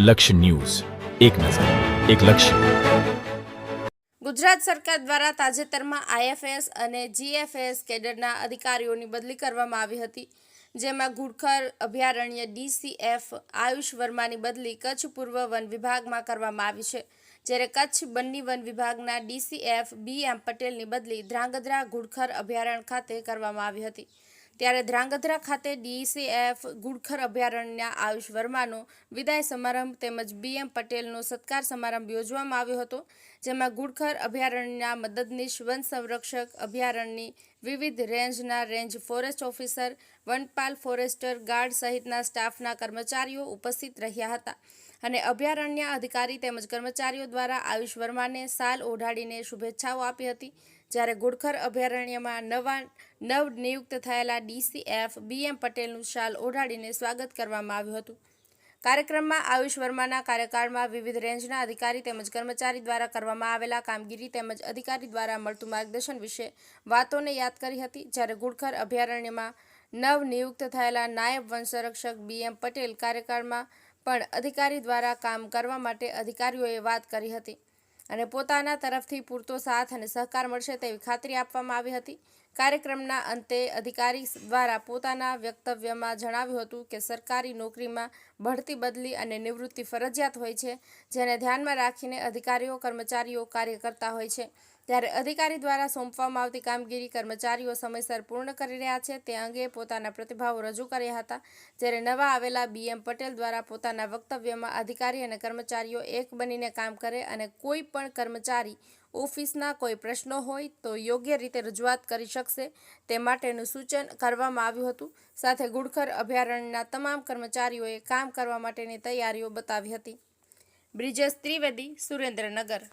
લક્ષ્ય ન્યૂઝ, એક નજર, એક લક્ષ્ય. ગુજરાત સરકાર દ્વારા તાજેતરમાં આઈએફએસ અને જીએફએસ કેડરના અધિકારીઓની બદલી કરવામાં આવી હતી, જેમાં ઘુડખર અભયારણ્ય ડીસીએફ આયુષ વર્માની બદલી કચ્છ પૂર્વ વન વિભાગમાં કરવામાં આવી છે, જ્યારે કચ્છ બન્ની વન વિભાગના ડીસીએફ બીએમ પટેલની બદલી ધ્રાંગધ્રા ઘુડખર અભયારણ્ય ખાતે કરવામાં આવી હતી. ત્યારે ધ્રાંગધ્રા ખાતે ડીસીએફ ઘુડખર અભયારણ્યના આયુષ વર્માનો વિદાય સમારંભ તેમજ બીએમ પટેલનો સત્કાર સમારંભ યોજવામાં આવ્યો હતો, જેમાં ઘુડખર અભયારણ્યના મદદનીશ વન સંરક્ષક, અભયારણ્યની વિવિધ રેન્જના રેન્જ ફોરેસ્ટ ઓફિસર, વનપાલ, ફોરેસ્ટર ગાર્ડ સહિતના સ્ટાફના કર્મચારીઓ ઉપસ્થિત રહ્યા હતા અને અભયારણ્ય અધિકારી તેમજ કર્મચારીઓ દ્વારા આયુષ વર્માને શાલ ઓઢાડીને શુભેચ્છાઓ આપી હતી. જ્યારે ઘુડખર અભયારણ્યમાં નવ નિયુક્ત થયેલા ડીસીએફ બીએમ પટેલનું શાલ ઓઢાડીને સ્વાગત કરવામાં આવ્યું હતું. કાર્યક્રમમાં આયુષ વર્માના કાર્યકાળમાં વિવિધ રેન્જના અધિકારી તેમજ કર્મચારી દ્વારા કરવામાં આવેલા કામગીરી તેમજ અધિકારી દ્વારા મળતું માર્ગદર્શન વિશે વાતોને યાદ કરી હતી. જ્યારે ઘુડખર અભયારણ્યમાં નવ નિયુક્ત થયેલા નાયબ વન સંરક્ષક બીએમ પટેલ કાર્યકાળમાં પણ અધિકારી દ્વારા કામ કરવા માટે અધિકારીઓએ વાત કરી હતી અને પોતાના તરફથી પૂરતો સાથ અને સહકાર મળશે તેવી ખાતરી આપવામાં આવી હતી. કાર્યક્રમના અંતે અધિકારી દ્વારા પોતાના વક્તવ્યમાં જણાવ્યું હતું કે સરકારી નોકરીમાં બઢતી, બદલી અને નિવૃત્તિ ફરજિયાત હોય છે, જેને ધ્યાનમાં રાખીને અધિકારીઓ કર્મચારીઓ કાર્ય કરતા હોય છે. ત્યારે અધિકારી દ્વારા સોંપવામાં આવતી કામગીરી કર્મચારીઓ સમયસર પૂર્ણ કરી રહ્યા છે તે અંગે પોતાના પ્રતિભાવો રજૂ કર્યા હતા. જ્યારે નવા આવેલા બીએમ પટેલ દ્વારા પોતાના વક્તવ્યમાં અધિકારી અને કર્મચારીઓ એક બનીને કામ કરે અને કોઈ પણ કર્મચારી ઓફિસના કોઈ પ્રશ્નો હોય તો યોગ્ય રીતે રજૂઆત કરી શકશે તે માટેનું સૂચન કરવામાં આવ્યું હતું. સાથે ઘુડખર અભયારણ્યના તમામ કર્મચારીઓએ કામ કરવા માટેની તૈયારીઓ બતાવી હતી. બ્રિજેશ ત્રિવેદી, સુરેન્દ્રનગર.